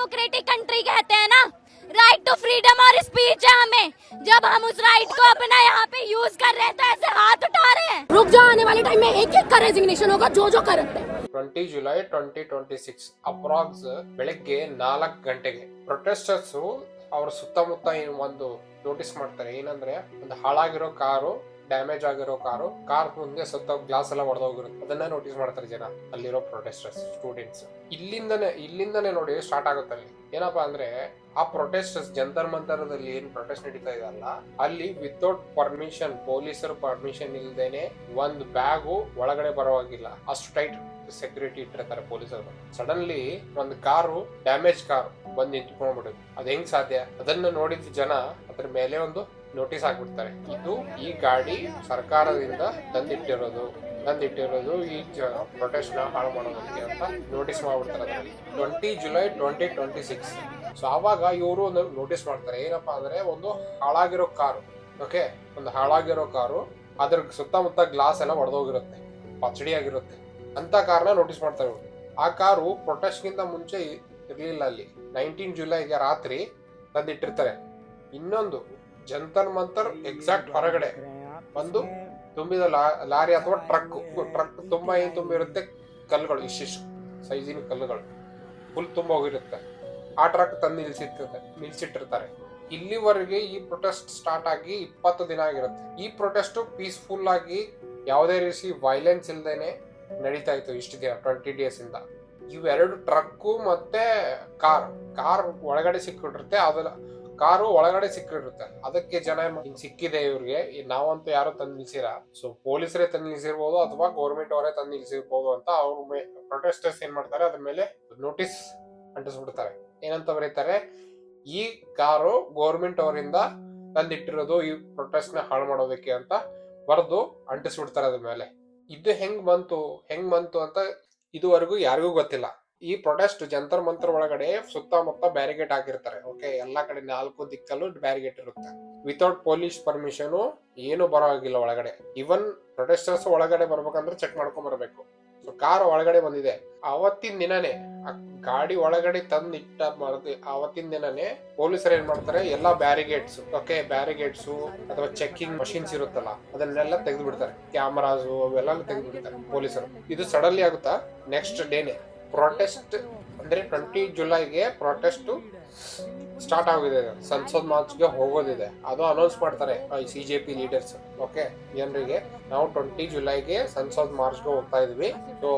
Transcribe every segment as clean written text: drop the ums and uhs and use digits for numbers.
Democratic country कहते हैं ना, राइट टू फ्रीडम और स्पीच है हमें। जब हम उस राइट को अपना यहाँ पे यूज कर रहे हैं तो ऐसे हाथ उठा रहे हैं। रुक जाओ, आने वाले टाइम में एक एक का रेजिग्नेशन होगा जो जो करते हैं। 20 ಜುಲೈ 2026 ಅಪ್ರಾಕ್ಸ್ ಬೆಳಗ್ಗೆ 4 ಗಂಟೆಗೆ ಪ್ರೊಟೆಸ್ಟರ್ಸ್ ಅವ್ರ ಸುತ್ತಮುತ್ತ ಒಂದು ನೋಟಿಸ್ ಮಾಡ್ತಾರೆ. ಏನಂದ್ರೆ ಒಂದು ಹಾಳಾಗಿರೋ ಕಾರು, ಡ್ಯಾಮೇಜ್ ಆಗಿರೋ ಕಾರ್ ಮುಂದೆ ಸುತ್ತ ಗ್ಲಾಸ್ ಎಲ್ಲ ಹೊಡೆದೋಗಿರುತ್ತೆ. ಅದನ್ನ ನೋಟಿಸ್ ಮಾಡ್ತಾರೆ ಜನ, ಅಲ್ಲಿರೋ ಪ್ರೊಟೆಸ್ಟರ್ಸ್, ಸ್ಟೂಡೆಂಟ್ಸ್. ಇಲ್ಲಿಂದನೇ ನೋಡಿ ಸ್ಟಾರ್ಟ್ ಆಗುತ್ತೆ. ಅಲ್ಲಿ ಏನಪ್ಪಾ ಅಂದ್ರೆ ಆ ಪ್ರೊಟೆಸ್ಟರ್ಸ್ ಜಂತರ್ ಮಂತರದಲ್ಲಿ ಏನ್ ಪ್ರೊಟೆಸ್ಟ್ ನಡೀತಾ ಇದೆಯಲ್ಲ, ಅಲ್ಲಿ ವಿತೌಟ್ ಪರ್ಮಿಷನ್, ಪೊಲೀಸರ ಪರ್ಮಿಷನ್ ಇಲ್ದೇನೆ ಒಂದು ಬ್ಯಾಗು ಒಳಗಡೆ ಬರೋವಾಗಿಲ್ಲ, ಅಷ್ಟು ಟೈಟ್ ಸೆಕ್ಯೂರಿಟಿ ಇಟ್ಟಿರ್ತಾರೆ ಪೊಲೀಸರು. ಸಡನ್ಲಿ ಒಂದು ಕಾರು, ಡ್ಯಾಮೇಜ್ ಕಾರ್ ಬಂದು ನಿಂತ್ಕೊಂಡ್ಬಿಡುದು. ಅದ್ ಹೆಂಗ್ ಸಾಧ್ಯ? ಅದನ್ನ ನೋಡಿದ ಜನ ಅದ್ರ ಮೇಲೆ ಒಂದು ನೋಟಿಸ್ ಹಾಕ್ಬಿಡ್ತಾರೆ. ಇದು ಈ ಗಾಡಿ ಸರ್ಕಾರದಿಂದ ತಂದಿಟ್ಟಿರೋದು ಈ ಪ್ರೊಟೆಸ್ಟ್ ನ ಹಾಳು ಮಾಡೋದಕ್ಕೆ ಅಂತ ನೋಟಿಸ್ ಮಾಡ್ಬಿಡ್ತಾರೆ. 20 ಜುಲೈ 2026. ಸೊ ಆವಾಗ ಇವರು ಒಂದು ನೋಟಿಸ್ ಮಾಡ್ತಾರೆ. ಏನಪ್ಪಾ ಅಂದ್ರೆ ಒಂದು ಹಾಳಾಗಿರೋ ಕಾರು, ಓಕೆ, ಒಂದು ಹಾಳಾಗಿರೋ ಕಾರು, ಅದ್ರ ಸುತ್ತಮುತ್ತ ಗ್ಲಾಸ್ ಎಲ್ಲ ಹೊಡೆದೋಗಿರುತ್ತೆ, ಪಚಡಿ ಆಗಿರುತ್ತೆ ಅಂತ ಕಾರ್ನ ನೋಟಿಸ್ ಮಾಡ್ತಾರೆ ಇವರು. ಆ ಕಾರು ಪ್ರೊಟೆಸ್ಟ್ ಗಿಂತ ಮುಂಚೆ ಇರ್ಲಿಲ್ಲ. ಅಲ್ಲಿ 19 ಜುಲೈಗೆ ರಾತ್ರಿ ತಂದಿಟ್ಟಿರ್ತಾರೆ. ಇನ್ನೊಂದು ಜಂತರ್ ಮಂತರ್ ಎಕ್ಸಾಕ್ಟ್ ಹೊರಗಡೆ ಒಂದು ತುಂಬಿದ ಲಾರಿ ಅಥವಾ ಟ್ರಕ್ ತುಂಬಾ ಏನ್ ತುಂಬಿರುತ್ತೆ, ಕಲ್ಲುಗಳು, ಇಷ್ಟಿಷ್ಟು ಸೈಜಿನ ಕಲ್ಲುಗಳು ಫುಲ್ ತುಂಬ ಹೋಗಿರುತ್ತೆ. ಆ ಟ್ರಕ್ ತಂದು ನಿಲ್ಸಿಟ್ಟಿರ್ತಾರೆ. ಇಲ್ಲಿವರೆಗೆ ಈ ಪ್ರೊಟೆಸ್ಟ್ ಸ್ಟಾರ್ಟ್ ಆಗಿ 20 ದಿನ ಆಗಿರುತ್ತೆ. ಈ ಪ್ರೊಟೆಸ್ಟ್ ಪೀಸ್ಫುಲ್ ಆಗಿ ಯಾವುದೇ ರೀತಿ ವೈಲೆನ್ಸ್ ಇಲ್ದೇನೆ ನಡೀತಾ ಇತ್ತು ಇಷ್ಟು ದಿನ, 20 ಡೇಸ್ ಇಂದ. ಇವೆರಡು ಟ್ರಕ್ಕು ಮತ್ತೆ ಕಾರ್ ಒಳಗಡೆ ಸಿಕ್ಕಿರುತ್ತೆ. ಅದನ್ನ ಕಾರು ಒಳಗಡೆ ಸಿಕ್ಕಿರುತ್ತೆ. ಅದಕ್ಕೆ ಜನ ಸಿಕ್ಕಿದೆ ಇವ್ರಿಗೆ, ನಾವಂತೂ ಯಾರು ತಂದು ನಿಲ್ಸಿರ, ಸೊ ಪೊಲೀಸರೇ ತಂದು ನಿಲ್ಸಿರ್ಬೋದು ಅಥವಾ ಗೌರ್ಮೆಂಟ್ ಅವರೇ ತಂದು ನಿಲ್ಸಿರ್ಬೋದು ಅಂತ ಅವ್ರ ಪ್ರೊಟೆಸ್ಟರ್ಸ್ ಏನ್ ಮಾಡ್ತಾರೆ, ಅದ್ರ ಮೇಲೆ ನೋಟಿಸ್ ಅಂಟಿಸ್ಬಿಡ್ತಾರೆ. ಏನಂತ ಬರೀತಾರೆ, ಈ ಕಾರು ಗೌರ್ಮೆಂಟ್ ಅವರಿಂದ ತಂದಿಟ್ಟಿರೋದು ಈ ಪ್ರೊಟೆಸ್ಟ್ ನ ಹಾಳು ಮಾಡೋದಕ್ಕೆ ಅಂತ ಬರೆದು ಅಂಟಿಸ್ಬಿಡ್ತಾರೆ ಅದ್ರ ಮೇಲೆ. ಇದು ಹೆಂಗ್ ಬಂತು ಅಂತ ಇದುವರೆಗೂ ಯಾರಿಗೂ ಗೊತ್ತಿಲ್ಲ. ಈ ಪ್ರೊಟೆಸ್ಟ್ ಜಂತರ್ ಮಂತರ್ ಒಳಗಡೆ ಸುತ್ತಮುತ್ತ ಬ್ಯಾರಿಗೇಡ್ ಹಾಕಿರ್ತಾರೆ. ಓಕೆ, ಎಲ್ಲಾ ಕಡೆ 4 ದಿಕ್ಕಲ್ಲೂ ಬ್ಯಾರಿಗೇಡ್ ಇರುತ್ತೆ. ವಿತೌಟ್ ಪೊಲೀಸ್ ಪರ್ಮಿಷನ್ ಏನು ಬರೋ ಆಗಿಲ್ಲ ಒಳಗಡೆ. ಇವನ್ ಪ್ರೊಟೆಸ್ಟರ್ಸ್ ಒಳಗಡೆ ಬರ್ಬೇಕಂದ್ರೆ ಚೆಕ್ ಮಾಡ್ಕೊಂಡ್ ಬರ್ಬೇಕು. ಸೊ ಕಾರ್ ಒಳಗಡೆ ಬಂದಿದೆ. ಅವತ್ತಿನ ದಿನನೇ ಗಾಡಿ ಒಳಗಡೆ ತಂದಿಟ್ಟ ಅವತ್ತಿನ ದಿನನೇ ಪೊಲೀಸರು ಏನ್ ಮಾಡ್ತಾರೆ, ಎಲ್ಲಾ ಬ್ಯಾರಿಗೇಡ್ಸ್, ಓಕೆ, ಬ್ಯಾರಿಗೇಡ್ಸ್ ಅಥವಾ ಚೆಕಿಂಗ್ ಮಷಿನ್ಸ್ ಇರುತ್ತಲ್ಲ ಅದನ್ನೆಲ್ಲ ತೆಗೆದು ಬಿಡ್ತಾರೆ. ಕ್ಯಾಮರಾಸು ಅವೆಲ್ಲ ತೆಗೆದು ಬಿಡ್ತಾರೆ ಪೊಲೀಸರು. ಇದು ಸಡನ್ಲಿ ಆಗುತ್ತಾ ನೆಕ್ಸ್ಟ್ ಡೇನೆ ಪ್ರೊಟೆಸ್ಟ್ ಅಂದ್ರೆ 20 ಜುಲೈಗೆ ಪ್ರೊಟೆಸ್ಟ್ ಸ್ಟಾರ್ಟ್ ಆಗಿದೆ. ಸಂಸದ್ ಮಾರ್ಚ್ಗೆ ಹೋಗೋದಿದೆ, ಅದು ಅನೌನ್ಸ್ ಮಾಡ್ತಾರೆ CJP ಲೀಡರ್ಸ್. ಓಕೆ, ಜನರಿಗೆ ನಾವು 20 ಜುಲೈಗೆ ಸಂಸದ್ ಮಾರ್ಚ್ಗೆ ಹೋಗ್ತಾ ಇದೀವಿ, ಸೊ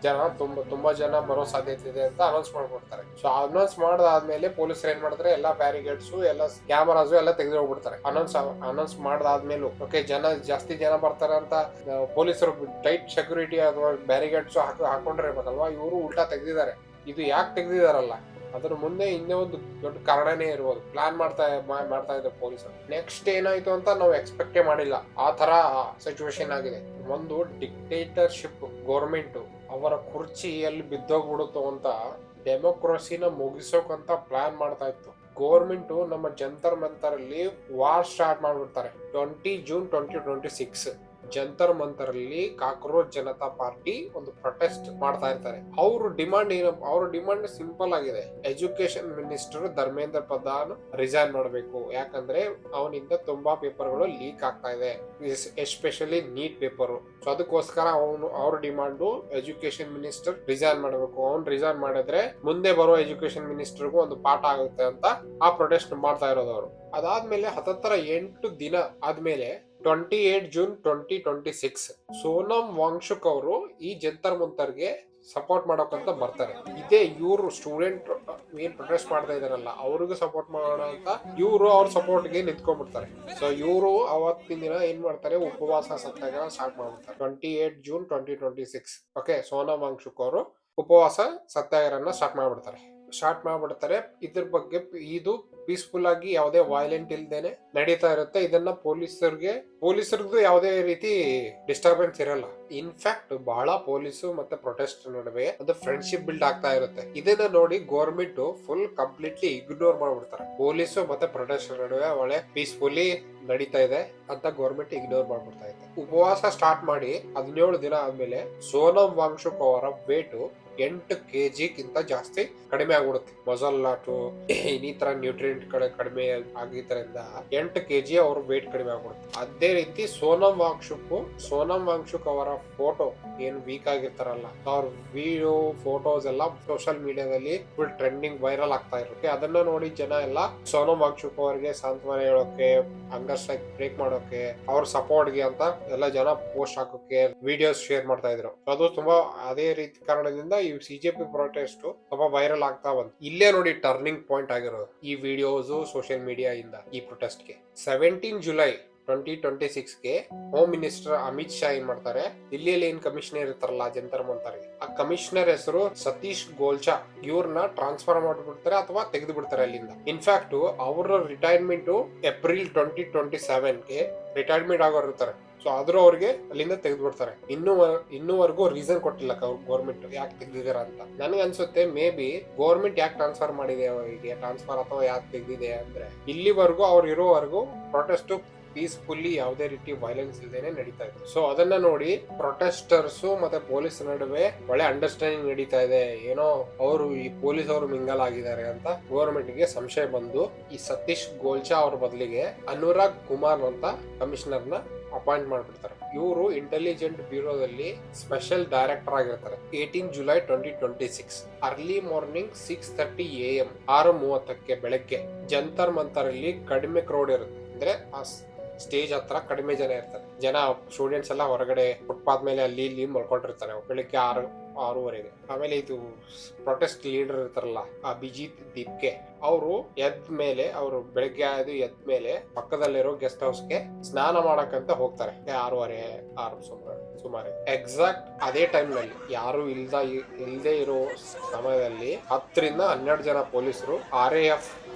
ಜನ ತುಂಬಾ ಜನ ಬರೋ ಸಾಧ್ಯತೆ ಇದೆ ಅಂತ ಅನೌನ್ಸ್ ಮಾಡ್ಬಿಡ್ತಾರೆ. ಸೊ ಅನೌನ್ಸ್ ಮಾಡಾದ್ಮೇಲೆ ಪೊಲೀಸರು ಏನ್ ಮಾಡ್ತಾರೆ, ಎಲ್ಲಾ ಬ್ಯಾರಿಗೇಡ್ಸ್ ಎಲ್ಲ ಕ್ಯಾಮರಾಸ್ ಎಲ್ಲ ತೆಗೆದು ಹೋಗ್ಬಿಡ್ತಾರೆ. ಅನೌನ್ಸ್ ಮಾಡಾದ್ಮೇಲೂ ಓಕೆ, ಜಾಸ್ತಿ ಜನ ಬರ್ತಾರೆ ಅಂತ ಪೊಲೀಸರು ಟೈಟ್ ಸೆಕ್ಯೂರಿಟಿ ಅಥವಾ ಬ್ಯಾರಿಗೇಡ್ಸ್ ಹಾಕೊಂಡಿರ್ಬೇಕಲ್ವಾ, ಇವರು ಉಲ್ಟಾ ತೆಗೆದಿದ್ದಾರೆ. ಇದು ಯಾಕೆ ತೆಗೆದಿದಾರಲ್ಲ, ಅದ್ರ ಮುಂದೆ ಇನ್ನೇ ಒಂದು ದೊಡ್ಡ ಕಾರಣನೇ ಇರ್ಬೋದು. ಪ್ಲಾನ್ ಮಾಡ್ತಾ ಇದ್ದಾರೆ ಪೊಲೀಸರು. ನೆಕ್ಸ್ಟ್ ಏನಾಯ್ತು ಅಂತ ನಾವು ಎಕ್ಸ್ಪೆಕ್ಟೇ ಮಾಡಿಲ್ಲ. ಆ ತರ ಸಿಚುವೇಶನ್ ಆಗಿದೆ. ಒಂದು ಡಿಕ್ಟೇಟರ್ಶಿಪ್ ಗೌರ್ಮೆಂಟ್ ಅವರ ಕುರ್ಚಿಯಲ್ಲಿ ಬಿದ್ದೋಗ್ಬಿಡುತ್ತೋ ಅಂತ ಡೆಮೋಕ್ರಸಿನ ಮುಗಿಸೋಕಂತ ಪ್ಲಾನ್ ಮಾಡ್ತಾ ಇತ್ತು. ಗೌರ್ಮೆಂಟ್ ನಮ್ಮ ಜಂತರ್ ಮಂತರ್ ಅಲ್ಲಿ ವಾರ್ ಸ್ಟಾರ್ಟ್ ಮಾಡ್ಬಿಡ್ತಾರೆ. 20 ಜೂನ್ 2026 ಜಂತರ್ ಮಂತರ್ ಅಲ್ಲಿ ಕಾಕ್ರೋಚ್ ಜನತಾ ಪಾರ್ಟಿ ಒಂದು ಪ್ರೊಟೆಸ್ಟ್ ಮಾಡ್ತಾ ಇರ್ತಾರೆ. ಅವ್ರ ಡಿಮಾಂಡ್ ಸಿಂಪಲ್ ಆಗಿದೆ. Education minister Dharmendra Pradhan resign ಮಾಡಬೇಕು. ಯಾಕಂದ್ರೆ ಅವನಿಂದ ತುಂಬಾ ಪೇಪರ್ಗಳು ಲೀಕ್ ಆಗ್ತಾ ಇದೆ, ಎಸ್ಪೆಷಲಿ ನೀಟ್ ಪೇಪರ್. ಸೊ ಅದಕ್ಕೋಸ್ಕರ ಅವ್ರ ಡಿಮಾಂಡು ಎಜುಕೇಶನ್ ಮಿನಿಸ್ಟರ್ ರಿಸೈನ್ ಮಾಡಬೇಕು. ಅವ್ನು ರಿಸೈನ್ ಮಾಡಿದ್ರೆ ಮುಂದೆ ಬರುವ ಎಜುಕೇಶನ್ ಮಿನಿಸ್ಟರ್ಗೂ ಒಂದು ಪಾಠ ಆಗುತ್ತೆ ಅಂತ ಆ ಪ್ರೊಟೆಸ್ಟ್ ಮಾಡ್ತಾ ಇರೋದವ್ರು. ಅದಾದ್ಮೇಲೆ 8 ದಿನ ಆದ್ಮೇಲೆ 28 ಜೂನ್ 2026 ಸೋನಮ್ ವಾಂಗ್ಚುಕ್ ಅವರು ಈ ಜಂತರ್ ಮಂತರ್ಗೆ ಸಪೋರ್ಟ್ ಮಾಡೋಕಂತ ಬರ್ತಾರೆ. ಇದೇ ಇವರು ಸ್ಟೂಡೆಂಟ್ ಏನ್ ಪ್ರೊಟೆಸ್ಟ್ ಮಾಡ್ತಾ ಇದಾರಲ್ಲ ಅವ್ರಿಗೂ ಸಪೋರ್ಟ್ ಮಾಡೋಣ ಅಂತ ಇವರು ಅವ್ರ ಸಪೋರ್ಟ್ಗೆ ನಿಂತ್ಕೊಂಡ್ಬಿಡ್ತಾರೆ. ಸೊ ಇವರು ಅವತ್ತಿನ ದಿನ ಏನ್ ಮಾಡ್ತಾರೆ, ಉಪವಾಸ ಸತ್ಯಾಗ್ರಹ ಸ್ಟಾರ್ಟ್ ಮಾಡ್ಬಿಡ್ತಾರೆ. 28 ಜೂನ್ 2026 ಓಕೆ, ಸೋನಮ್ ವಾಂಗ್ಚುಕ್ ಅವರು ಉಪವಾಸ ಸತ್ಯಾಗ್ರಹನ ಸ್ಟಾರ್ಟ್ ಮಾಡ್ಬಿಡ್ತಾರೆ. ಇದ್ರ ಬಗ್ಗೆ ಇದು ಪೀಸ್ಫುಲ್ ಆಗಿ ಯಾವುದೇ ವೈಲೆಂಟ್ ಇಲ್ದೇನೆ ನಡೀತಾ ಇರುತ್ತೆ. ಇದನ್ನ ಪೊಲೀಸರಿಗೂ ಯಾವುದೇ ರೀತಿ ಡಿಸ್ಟರ್ಬೆನ್ಸ್ ಇರಲ್ಲ. ಇನ್ಫ್ಯಾಕ್ಟ್ ಬಹಳ ಪೊಲೀಸು ಮತ್ತೆ ಪ್ರೊಟೆಸ್ಟ್ ನಡುವೆ ಒಂದು ಫ್ರೆಂಡ್ಶಿಪ್ ಬಿಲ್ಡ್ ಆಗ್ತಾ ಇರುತ್ತೆ. ಇದನ್ನ ನೋಡಿ ಗೌರ್ಮೆಂಟ್ ಫುಲ್ ಕಂಪ್ಲೀಟ್ಲಿ ಇಗ್ನೋರ್ ಮಾಡ್ಬಿಡ್ತಾರೆ. ಪೊಲೀಸು ಮತ್ತೆ ಪ್ರೊಟೆಸ್ಟ್ ನಡುವೆ ಒಳ್ಳೆ ಪೀಸ್ಫುಲಿ ನಡೀತಾ ಇದೆ ಅಂತ ಗೌರ್ಮೆಂಟ್ ಇಗ್ನೋರ್ ಮಾಡ್ಬಿಡ್ತಾ ಇದೆ. ಉಪವಾಸ ಸ್ಟಾರ್ಟ್ ಮಾಡಿ 17 ದಿನ ಆದ್ಮೇಲೆ ಸೋನಮ್ ವಾಂಗ್ಚುಕ್ ಅವರ ವೇಟ್ 8 kg ಜಾಸ್ತಿ ಕಡಿಮೆ ಆಗ್ಬಿಡುತ್ತೆ. ಮೊಸಲ್ಲಾಟು ಇನ್ನಿತರ ನ್ಯೂಟ್ರಿಯೆಂಟ್ ಕಡಿಮೆ ಆಗಿದ್ದರಿಂದ 8 kg ಅವ್ರ ವೇಟ್ ಕಡಿಮೆ ಆಗ್ಬಿಡುತ್ತೆ. ಅದೇ ರೀತಿ ಸೋನಂ ವಾಂಗ್ಚುಕ್ ಅವರ ಫೋಟೋ ಏನ್ ವೀಕ್ ಆಗಿರ್ತಾರಲ್ಲ, ಅವ್ರ ವಿಡಿಯೋ ಫೋಟೋಸ್ ಎಲ್ಲ ಸೋಷಿಯಲ್ ಮೀಡಿಯಾದಲ್ಲಿ ಫುಲ್ ಟ್ರೆಂಡಿಂಗ್ ವೈರಲ್ ಆಗ್ತಾ ಇರುತ್ತೆ. ಅದನ್ನ ನೋಡಿ ಜನ ಎಲ್ಲ ಸೋನಂ ವಾಂಗ್ಚುಕ್ ಅವರಿಗೆ ಸಾಂತ್ವನ ಹೇಳೋಕೆ, ಹಂಗರ್ ಸ್ಟ್ರೈಕ್ ಬ್ರೇಕ್ ಮಾಡೋಕೆ, ಅವ್ರ ಸಪೋರ್ಟ್ ಗೆ ಅಂತ ಎಲ್ಲ ಜನ ಪೋಸ್ಟ್ ಹಾಕೋಕೆ ವಿಡಿಯೋಸ್ ಶೇರ್ ಮಾಡ್ತಾ ಇದ್ರು. ಅದು ತುಂಬಾ ಅದೇ ರೀತಿ ಕಾರಣದಿಂದ ಈ ಸಿಜೆಪಿ ಪ್ರೊಟೆಸ್ಟ್ ತುಂಬಾ ವೈರಲ್ ಆಗ್ತಾ ಬಂತು. ಇಲ್ಲೇ ನೋಡಿ ಟರ್ನಿಂಗ್ ಪಾಯಿಂಟ್ ಆಗಿರೋದು ಈ ವಿಡಿಯೋಸ್ ಸೋಷಿಯಲ್ ಮೀಡಿಯಾ ಇಂದ ಈ ಪ್ರೊಟೆಸ್ಟ್ ಗೆ. 17 ಜುಲೈ 2026ಗೆ ಹೋಮ್ ಮಿನಿಸ್ಟರ್ ಅಮಿತ್ ಶಾ ಏನ್ ಮಾಡ್ತಾರೆ, ದಿಲ್ಲಿಯಲ್ಲಿ ಏನ್ ಕಮಿಷನರ್ ಇರ್ತಾರಲ್ಲ ಜಂತರ್ ಮಂತರ್ಗೆ, ಆ ಕಮಿಷನರ್ ಹೆಸರು ಸತೀಶ್ ಗೋಲ್ಚಾ. ಇವ್ರನ್ನ ಟ್ರಾನ್ಸ್ಫರ್ ಮಾಡ್ಬಿಡ್ತಾರೆ ಅಥವಾ ತೆಗೆದು ಬಿಡ್ತಾರೆ ಅಲ್ಲಿಂದ. ಇನ್ಫ್ಯಾಕ್ಟ್ ಅವರ ರಿಟೈರ್ಮೆಂಟ್ ಏಪ್ರಿಲ್ 2027ಗೆ ರಿಟೈರ್ಮೆಂಟ್ ಆಗೋರು ಇರ್ತಾರೆ. ಸೊ ಆದ್ರೂ ಅವ್ರಿಗೆ ಅಲ್ಲಿಂದ ತೆಗೆದು ಬಿಡ್ತಾರೆ. ಇನ್ನೂವರೆಗೂ ರೀಸನ್ ಕೊಟ್ಟಿಲ್ಲ ಗೌರ್ಮೆಂಟ್ ಯಾಕೆ ತೆಗ್ದಿದಾರ ಅಂತ. ನನ್ಗೆ ಅನ್ಸುತ್ತೆ ಮೇ ಬಿ ಗೌರ್ಮೆಂಟ್ ಯಾಕೆ ಟ್ರಾನ್ಸ್ಫರ್ ಮಾಡಿದೆ ಅವರಿಗೆ, ಟ್ರಾನ್ಸ್ಫರ್ ಅಥವಾ ಯಾಕೆ ತೆಗ್ದಿದೆ ಅಂದ್ರೆ, ಇಲ್ಲಿವರೆಗೂ ಅವ್ರು ಇರೋವರೆಗೂ ಪ್ರೊಟೆಸ್ಟ್ ಪೀಸ್ಫುಲ್ಲಿ ಯಾವುದೇ ರೀತಿ ವೈಲೆನ್ಸ್ ಇಲ್ದೇನೆ ನಡೀತಾ ಇದೆ. ಸೊ ಅದನ್ನ ನೋಡಿ ಪ್ರೊಟೆಸ್ಟರ್ಸ್ ಮತ್ತೆ ಪೊಲೀಸ್ ನಡುವೆ ಒಳ್ಳೆ ಅಂಡರ್ಸ್ಟ್ಯಾಂಡಿಂಗ್ ನಡೀತಾ ಇದೆ, ಏನೋ ಅವರು ಈ ಪೊಲೀಸ್ ಅವರು ಮಿಂಗಲ್ ಆಗಿದ್ದಾರೆ ಅಂತ ಗೌರ್ಮೆಂಟ್ ಗೆ ಸಂಶಯ ಬಂದು ಈ ಸತೀಶ್ ಗೋಲ್ಚಾ ಅವ್ರ ಬದಲಿಗೆ ಅನುರಾಗ್ ಕುಮಾರ್ ಅಂತ ಕಮಿಷನರ್ ನ ಅಪಾಯಿಂಟ್ ಮಾಡ್ಬಿಡ್ತಾರೆ. ಇವರು ಇಂಟೆಲಿಜೆಂಟ್ ಬ್ಯೂರೋದಲ್ಲಿ ಸ್ಪೆಷಲ್ ಡೈರೆಕ್ಟರ್ ಆಗಿರ್ತಾರೆ. 18 ಜುಲೈ 2026 ಅರ್ಲಿ ಮಾರ್ನಿಂಗ್ 6:30 AM 6:30ಕ್ಕೆ ಬೆಳಗ್ಗೆ ಜಂತರ್ ಮಂತರ್ ಅಲ್ಲಿ ಕಡಿಮೆ ಕ್ರೌಡ್ ಇರುತ್ತೆ. ಅಂದ್ರೆ ಆ ಸ್ಟೇಜ್ ಹತ್ರ ಕಡಿಮೆ ಜನ ಇರ್ತಾರೆ. ಸ್ಟೂಡೆಂಟ್ಸ್ ಎಲ್ಲ ಹೊರಗಡೆ ಫುಟ್ಪಾತ್ ಮೇಲೆ ಅಲ್ಲಿ ಇಲ್ಲಿ ಮಲ್ಕೊಂಡಿರ್ತಾರೆ ಬೆಳಿಗ್ಗೆ 6:30ಗೆ. ಆಮೇಲೆ ಇದು ಪ್ರೊಟೆಸ್ಟ್ ಲೀಡರ್ ಇರ್ತಾರಲ್ಲ ಅಭಿಜಿತ್ ದೀಪ್ಗೆ, ಅವರು ಅವರು ಬೆಳಗ್ಗೆ ಎದ್ದ ಮೇಲೆ ಪಕ್ಕದಲ್ಲಿರೋ ಗೆಸ್ಟ್ ಹೌಸ್ಗೆ ಸ್ನಾನ ಮಾಡಕ್ಕಂತ ಹೋಗ್ತಾರೆ. 6:30 ಸುಮಾರು ಎಕ್ಸಾಕ್ಟ್ ಅದೇ ಟೈಮ್ ನಲ್ಲಿ ಯಾರು ಇಲ್ದೇ ಇರೋ ಸಮಯದಲ್ಲಿ 10 ರಿಂದ 12 ಜನ ಪೊಲೀಸರು RAF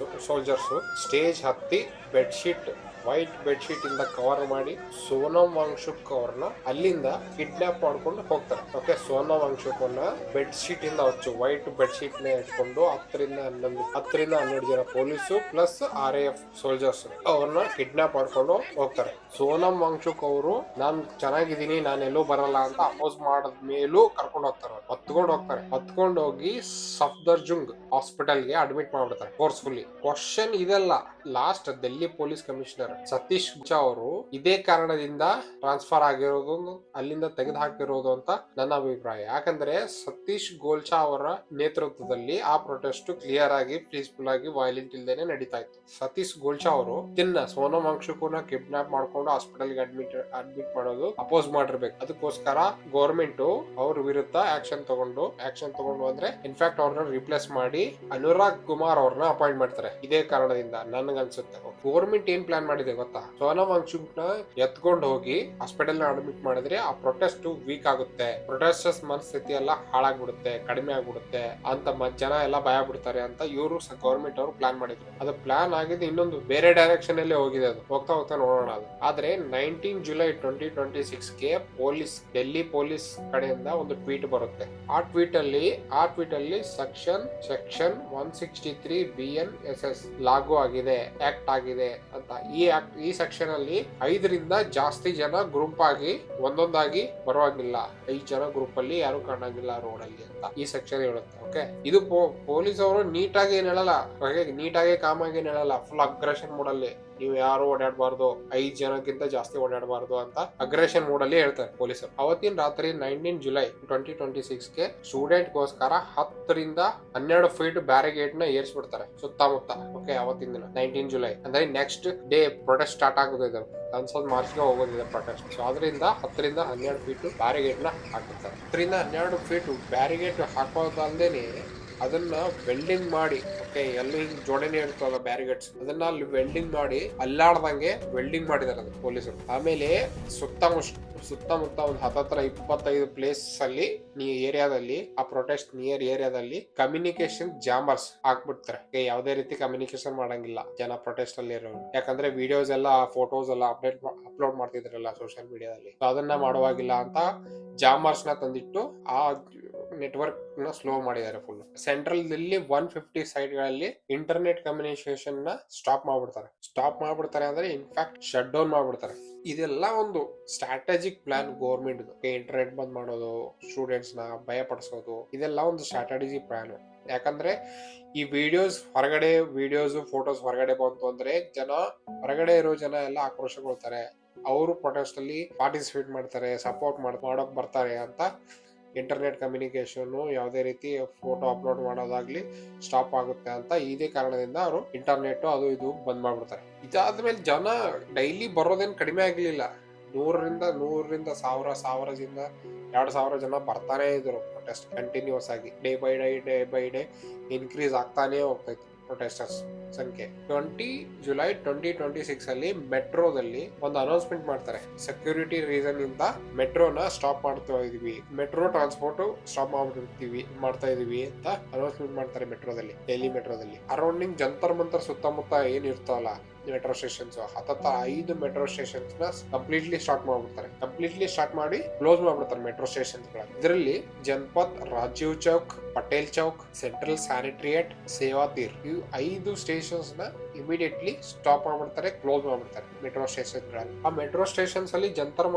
ಸೋಲ್ಜರ್ಸ್ ಸ್ಟೇಜ್ ಹತ್ತಿ ವೈಟ್ ಬೆಡ್ಶೀಟ್ ಇಂದ ಕವರ್ ಮಾಡಿ ಸೋನಂ ವಾಂಗ್ಚುಕ್ ಅವ್ರನ್ನ ಅಲ್ಲಿಂದ ಕಿಡ್ನಾಪ್ ಮಾಡ್ಕೊಂಡು ಹೋಗ್ತಾರೆ. ಓಕೆ, ಸೋನಂ ವಾಂಗ್ಚುಕ್ ಅನ್ನ ಬೆಡ್ಶೀಟ್ ಇಂದ ವೈಟ್ ಬೆಡ್ಶೀಟ್ ನ ಇಟ್ಕೊಂಡು 10 ರಿಂದ 12 ಜನ ಪೊಲೀಸು ಪ್ಲಸ್ RAF ಸೋಲ್ಜರ್ಸ್ ಅವ್ರನ್ನ ಕಿಡ್ನಾಪ್ ಮಾಡ್ಕೊಂಡು ಹೋಗ್ತಾರೆ. ಸೋನಂ ವಾಂಗ್ಚುಕ್ ಅವರು ನಾನ್ ಚೆನ್ನಾಗಿದ್ದೀನಿ, ನಾನು ಎಲ್ಲೂ ಬರಲ್ಲ ಅಂತ ಅಪೋಸ್ ಮಾಡದ ಮೇಲೂ ಕರ್ಕೊಂಡು ಹೋಗ್ತಾರೆ. ಹೊತ್ಕೊಂಡು ಹೋಗಿ ಸಫ್ದರ್ಜಂಗ್ ಹಾಸ್ಪಿಟಲ್ಗೆ ಅಡ್ಮಿಟ್ ಮಾಡ್ಬಿಡ್ತಾರೆ ಫೋರ್ಸ್ಫುಲ್ಲಿ. ಕ್ವಶನ್ ಇದೆಲ್ಲ last Delhi police commissioner Satish Golcha ಅವರು ಇದೇ ಕಾರಣದಿಂದ ಟ್ರಾನ್ಸ್ಫರ್ ಆಗಿರೋದು, ಅಲ್ಲಿಂದ ತೆಗೆದು ಹಾಕಿರೋದು ಅಂತ ನನ್ನ ಅಭಿಪ್ರಾಯ. ಯಾಕಂದ್ರೆ ಸತೀಶ್ ಗೋಲ್ಚಾ ಅವರ ನೇತೃತ್ವದಲ್ಲಿ ಆ ಪ್ರೊಟೆಸ್ಟ್ ಕ್ಲಿಯರ್ ಆಗಿ ಪೀಸ್ಫುಲ್ ಆಗಿ ವೈಲೆಂಟ್ ಇಲ್ದೇನೆ ನಡೀತಾ ಇತ್ತು. ಸತೀಶ್ ಗೋಲ್ಚಾ ಅವರು ಸೋನಂ ವಾಂಗ್ಚುಕ್ನ ಕಿಡ್ನಾಪ್ ಮಾಡ್ಕೊಂಡು ಹಾಸ್ಪಿಟಲ್ಗೆ ಅಡ್ಮಿಟ್ ಮಾಡೋದು ಅಪೋಸ್ ಮಾಡಿರ್ಬೇಕು. ಅದಕ್ಕೋಸ್ಕರ ಗೌರ್ಮೆಂಟ್ ಅವ್ರ ವಿರುದ್ಧ ಆಕ್ಷನ್ ತಗೊಂಡು ಅಂದ್ರೆ ಇನ್ಫ್ಯಾಕ್ಟ್ ಅವ್ರನ್ನ ರಿಪ್ಲೇಸ್ ಮಾಡಿ ಅನುರಾಗ್ ಕುಮಾರ್ ಅವ್ರನ್ನ ಅಪಾಯಿಂಟ್ ಮಾಡ್ತಾರೆ. ಇದೇ ಕಾರಣದಿಂದ ನನ್ಗನ್ಸುತ್ತೆ ಗೌರ್ಮೆಂಟ್ ಏನ್ ಪ್ಲಾನ್ ಮಾಡಿದೆ ಗೊತ್ತಾ, ಸೋನಂ ವಾಂಗ್ಚುಕ್ ನ ಎತ್ಕೊಂಡು ಹೋಗಿ ಹಾಸ್ಪಿಟಲ್ ನ ಅಡ್ಮಿಟ್ ಮಾಡಿದ್ರೆ ಆ ಪ್ರೊಟೆಸ್ಟ್ ವೀಕ್ ಆಗುತ್ತೆ, ಪ್ರೊಟೆಸ್ಟರ್ಸ್ ಮನಸ್ಥಿತಿ ಎಲ್ಲ ಹಾಳಾಗ್ಬಿಡುತ್ತೆ, ಕಡಿಮೆ ಆಗ್ಬಿಡುತ್ತೆ ಅಂತ ಜನ ಎಲ್ಲ ಭಯ ಬಿಡ್ತಾರೆ ಅಂತ ಇವರು ಗೌರ್ಮೆಂಟ್ ಅವರು ಪ್ಲಾನ್ ಮಾಡಿದ್ರು. ಅದು ಪ್ಲಾನ್ ಆಗಿದ್ದು ಇನ್ನೊಂದು ಬೇರೆ ಡೈರೆಕ್ಷನ್ ಅಲ್ಲೇ ಹೋಗಿದೆ. ಅದು ಹೋಗ್ತಾ ನೋಡೋಣ. ಅದು ಆದ್ರೆ 19 ಜುಲೈ 2026ಗೆ ಡೆಲ್ಲಿ ಪೊಲೀಸ್ ಕಡೆಯಿಂದ ಒಂದು ಟ್ವೀಟ್ ಬರುತ್ತೆ. ಆ ಟ್ವೀಟ್ ಅಲ್ಲಿ ಸೆಕ್ಷನ್ 163 BNSS ಲಾಗು ಆಗಿದೆ, ಆಕ್ಟ್ ಆಗಿದೆ ಅಂತ. ಈ ಸೆಕ್ಷನ್ ಅಲ್ಲಿ 5 ರಿಂದ ಜಾಸ್ತಿ ಜನ ಗ್ರೂಪ್ ಆಗಿ ಒಂದೊಂದಾಗಿ ಬರುವಾಗಿಲ್ಲ. 5 ಜನ ಗ್ರೂಪ್ ಅಲ್ಲಿ ಯಾರು ಕಾಣಂಗಿಲ್ಲ ರೋಡ್ ಅಲ್ಲಿ ಅಂತ ಈ ಸೆಕ್ಷನ್ ಹೇಳುತ್ತೆ. ಓಕೆ, ಇದು ಪೊಲೀಸ್ ಅವರು ನೀಟಾಗಿ ಏನ್ ಹೇಳಲ್ಲ, ನೀಟಾಗಿ ಕಾಮಾಗಿ ಏನ್ ಹೇಳಲ್ಲ, ಫುಲ್ ಅಗ್ರೆಷನ್ ಮೂಡ್ ಅಲ್ಲಿ ನೀವು ಯಾರು ಓಡಾಡಬಾರ್ದು, 5 ಜನಕ್ಕಿಂತ ಜಾಸ್ತಿ ಓಡಾಡಬಾರ್ದು ಅಂತ ಅಗ್ರೆಷನ್ ಮೂಡ್ ಅಲ್ಲಿ ಹೇಳ್ತಾರೆ ಪೊಲೀಸರು. ಅವತ್ತಿನ ರಾತ್ರಿ 19 ಜುಲೈ 2026ಗೆ ಸ್ಟೂಡೆಂಟ್ ಗೋಸ್ಕರ 10 ರಿಂದ 12 ಫೀಟ್ ಬ್ಯಾರಿಗೇಡ್ ನ ಏರ್ಸ್ಬಿಡ್ತಾರೆ ಸುತ್ತಮುತ್ತ. ಓಕೆ, ಅವತ್ತಿನ ದಿನ 19 ಜುಲೈ ಅಂದ್ರೆ ನೆಕ್ಸ್ಟ್ ಡೇ ಪ್ರೊಟೆಸ್ಟ್ ಸ್ಟಾರ್ಟ್ ಆಗೋದಿದೆ. ಕನ್ಸಲ್ ಮಾರ್ಚ್ಗೆ ಹೋಗೋದಿದೆ ಪ್ರೊಟೆಸ್ಟ್. ಸೊ ಅದರಿಂದ 10 ರಿಂದ 12 ಫೀಟ್ ಬ್ಯಾರಿಗೇಡ್ ನ ಹಾಕಿರ್ತಾರೆ. 10 ರಿಂದ 12 ಫೀಟ್ ಬ್ಯಾರಿಗೇಡ್ ಹಾಕೋದಲ್ದೇನೆ ಅದನ್ನ ವೆಲ್ಡಿಂಗ್ ಮಾಡಿ, ಓಕೆ, ಎಲ್ಲಿ ಜೋಡಣೆ ಇರ್ತದ ಬ್ಯಾರಿಗೇಡ್ಸ್, ಅದನ್ನ ಅಲ್ಲಿ ವೆಲ್ಡಿಂಗ್ ಮಾಡಿ ಅಲ್ಲಾಡ್ದಂಗೆ ವೆಲ್ಡಿಂಗ್ ಮಾಡಿದಾರೆ ಅದು ಪೊಲೀಸರು. ಆಮೇಲೆ ಸುತ್ತಮುತ್ತ ಒಂದು 25 ಪ್ಲೇಸ್ ಅಲ್ಲಿ ಏರಿಯಾದಲ್ಲಿ, ಆ ಪ್ರೊಟೆಸ್ಟ್ ನಿಯರ್ ಏರಿಯಾದಲ್ಲಿ ಕಮ್ಯುನಿಕೇಶನ್ ಜಾಮರ್ಸ್ ಹಾಕ್ಬಿಡ್ತಾರೆ. ಯಾವುದೇ ರೀತಿ ಕಮ್ಯುನಿಕೇಶನ್ ಮಾಡಂಗಿಲ್ಲ ಜನ ಪ್ರೊಟೆಸ್ಟ್ ಅಲ್ಲಿ ಇರೋರು. ಯಾಕಂದ್ರೆ ವಿಡಿಯೋಸ್ ಎಲ್ಲ ಫೋಟೋಸ್ ಎಲ್ಲ ಅಪ್ಲೋಡ್ ಮಾಡ್ತಿದ್ರಲ್ಲ ಸೋಷಿಯಲ್ ಮೀಡಿಯಾದಲ್ಲಿ, ಅದನ್ನ ಮಾಡುವಾಗಿಲ್ಲ ಅಂತ ಜಾಮರ್ಸ್ ನ ತಂದಿಟ್ಟು ಆ ನೆಟ್ವರ್ಕ್ ನ ಸ್ಲೋ ಮಾಡಿದ್ದಾರೆ ಫುಲ್. ಸೆಂಟ್ರಲ್ ದಲ್ಲಿ 150 ಸೈಟ್ ಗಳಲ್ಲಿ ಇಂಟರ್ನೆಟ್ ಕಮ್ಯುನಿಕೇಶನ್ ನ ಸ್ಟಾಪ್ ಮಾಡ್ಬಿಡ್ತಾರೆ ಅಂದ್ರೆ ಇನ್ಫ್ಯಾಕ್ಟ್ ಶಟ್ ಡೌನ್ ಮಾಡ್ಬಿಡ್ತಾರೆ. ಇದೆಲ್ಲ ಒಂದು ಸ್ಟ್ರಾಟಜಿಕ್ ಪ್ಲಾನ್ ಗೌರ್ಮೆಂಟ್. ಇಂಟರ್ನೆಟ್ ಬಂದ್ ಮಾಡೋದು, ಸ್ಟೂಡೆಂಟ್ಸ್ ನ ಭಯ ಪಡಿಸೋದು, ಇದೆಲ್ಲ ಒಂದು ಸ್ಟ್ರಾಟಜಿಕ್ ಪ್ಲಾನ್. ಯಾಕಂದ್ರೆ ಈ ವಿಡಿಯೋಸ್ ಫೋಟೋಸ್ ಹೊರಗಡೆ ಬಂತು ಅಂದ್ರೆ ಹೊರಗಡೆ ಇರೋ ಜನ ಎಲ್ಲ ಆಕ್ರೋಶಗೊಳ್ತಾರೆ. ಅವರು ಪ್ರೊಟೆಸ್ಟ್ ಅಲ್ಲಿ ಪಾರ್ಟಿಸಿಪೇಟ್ ಮಾಡ್ತಾರೆ, ಸಪೋರ್ಟ್ ಮಾಡೋಕ್ ಬರ್ತಾರೆ ಅಂತ ಇಂಟರ್ನೆಟ್ ಕಮ್ಯುನಿಕೇಶನ್ ಯಾವುದೇ ರೀತಿ ಫೋಟೋ ಅಪ್ಲೋಡ್ ಮಾಡೋದಾಗ್ಲಿ ಸ್ಟಾಪ್ ಆಗುತ್ತೆ ಅಂತ ಇದೇ ಕಾರಣದಿಂದ ಅವರು ಇಂಟರ್ನೆಟ್ ಅದು ಇದು ಬಂದ್ ಮಾಡ್ಬಿಡ್ತಾರೆ. ಇದಾದ್ಮೇಲೆ ಜನ ಡೈಲಿ ಬರೋದೇನ್ ಕಡಿಮೆ ಆಗ್ಲಿಲ್ಲ. 100ರಿಂದ 1000 ಜನ ಬರ್ತಾನೆ ಇದ್ರು ಪ್ರೊಟೆಸ್ಟ್ ಕಂಟಿನ್ಯೂಸ್ ಆಗಿ. ಡೇ ಬೈ ಡೇ ಇನ್ಕ್ರೀಸ್ ಆಗ್ತಾನೆ ಹೋಗ್ತೈತಿ ಪ್ರೊಟೆಸ್ಟರ್ಸ್ ಸಂಖ್ಯೆ. ಜುಲೈ 2026 ಅಲ್ಲಿ ಮೆಟ್ರೋದಲ್ಲಿ ಒಂದು ಅನೌನ್ಸ್ಮೆಂಟ್ ಮಾಡ್ತಾರೆ. ಸೆಕ್ಯೂರಿಟಿ ರೀಸನ್ ಇಂದ ಮೆಟ್ರೋನ ಸ್ಟಾಪ್ ಮಾಡ್ತಾ ಇದೀವಿ, ಮೆಟ್ರೋ ಟ್ರಾನ್ಸ್ಪೋರ್ಟ್ ಸ್ಟಾಪ್ ಮಾಡ್ತಾ ಇದೀವಿ ಅಂತ ಅನೌನ್ಸ್ಮೆಂಟ್ ಮಾಡ್ತಾರೆ ಮೆಟ್ರೋದಲ್ಲಿ, ಡೆಲ್ಲಿ ಮೆಟ್ರೋದಲ್ಲಿ. ಅರೌಂಡಿಂಗ್ ಜಂತರ್ ಮಂತರ್ ಸುತ್ತಮುತ್ತ ಏನ್ ಇರ್ತಾವಲ್ಲ ಮೆಟ್ರೋ ಸ್ಟೇಷನ್ಸ್, 5 ಮೆಟ್ರೋ ಸ್ಟೇಷನ್ಸ್ ನ ಕಂಪ್ಲೀಟ್ಲಿ ಸ್ಟಾರ್ಟ್ ಮಾಡಿ ಕ್ಲೋಸ್ ಮಾಡ್ಬಿಡ್ತಾರೆ ಮೆಟ್ರೋ ಸ್ಟೇಷನ್ಸ್ ಗಳನ್ನ. ಇದರಲ್ಲಿ ಜನಪತ್, ರಾಜೀವ್ ಚೌಕ್, ಪಟೇಲ್ ಚೌಕ್, ಸೆಂಟ್ರಲ್ ಸ್ಯಾನಿಟರಿಯೇಟ್, ಸೇವಾತೀರ್, ಈ 5 ಸ್ಟೇಷನ್ಸ್ ನ ಇಮಿಡಿಯೇಟ್ಲಿ ಸ್ಟಾಪ್ ಮಾಡ್ಬಿಡ್ತಾರೆ, ಕ್ಲೋಸ್ ಮಾಡ್ಬಿಡ್ತಾರೆ ಮೆಟ್ರೋ ಸ್ಟೇಷನ್ ಗಳಲ್ಲಿ. ಆ ಮೆಟ್ರೋ ಸ್ಟೇಷನ್ಸ್ ಅಲ್ಲಿ ಜಂತರ್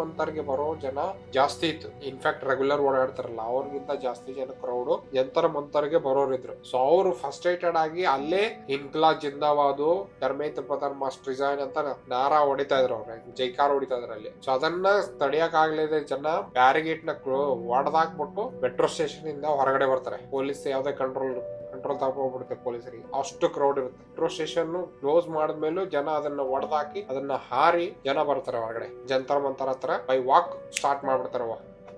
ಮಂತರ್ಗೆ ಬರೋ ಜನ ಜಾಸ್ತಿ ಇತ್ತು. ಇನ್ಫ್ಯಾಕ್ಟ್ ರೆಗ್ಯುಲರ್ ಓಡಾಡ್ತಾರಲ್ಲ ಅವ್ರಿಗಿಂತ ಜಾಸ್ತಿ ಜನ ಕ್ರೌಡ್ ಜಂತರ್ ಮಂತರ್ಗೆ ಬರೋರಿದ್ರು. ಸೊ ಅವರು ಫಸ್ಟ್ರೇಟೆಡ್ ಆಗಿ ಅಲ್ಲೇ ಇನ್ಕ್ಲಾ ಜಿಂದಾಬಾದು, ಧರ್ಮೇಂದ್ರ ಪ್ರಧಾನ್ ಮಸ್ಟ್ ರಿಸೈನ್ ಅಂತ ನಾರಾ ಹೊಡಿತಾ ಇದ್ರು, ಜೈಕಾರ ಹೊಡಿತಾ ಇದ್ರು ಅಲ್ಲಿ. ಸೊ ಅದನ್ನ ತಡಿಯಕ್ ಆಗ್ಲಿದೆ ಜನ ಬ್ಯಾರಿಗೇಟ್ ನ ಒಡೆದಾಕ್ಬಿಟ್ಟು ಮೆಟ್ರೋ ಸ್ಟೇಷನ್ ಇಂದ ಹೊರಗಡೆ ಬರ್ತಾರೆ. ಪೊಲೀಸ್ ಯಾವ್ದೇ ಕಂಟ್ರೋಲ್ ತಗೋಗ್ಬಿಡುತ್ತೆ ಪೊಲೀಸರಿಗೆ, ಅಷ್ಟು ಕ್ರೌಡ್ ಇರುತ್ತೆ. ಮೆಟ್ರೋ ಸ್ಟೇಷನ್ ಕ್ಲೋಸ್ ಮಾಡಿದ್ಮೇಲೂ ಜನ ಅದನ್ನ ಒಡೆದಾಕಿ ಅದನ್ನ ಹಾರಿ ಜನ ಬರ್ತಾರೆ ಹೊರಗಡೆ. ಜಂತರ್ ಮಂತರ್ ಹತ್ರ ಬೈ ವಾಕ್ ಸ್ಟಾರ್ಟ್ ಮಾಡ್ಬಿಡ್ತಾರೆ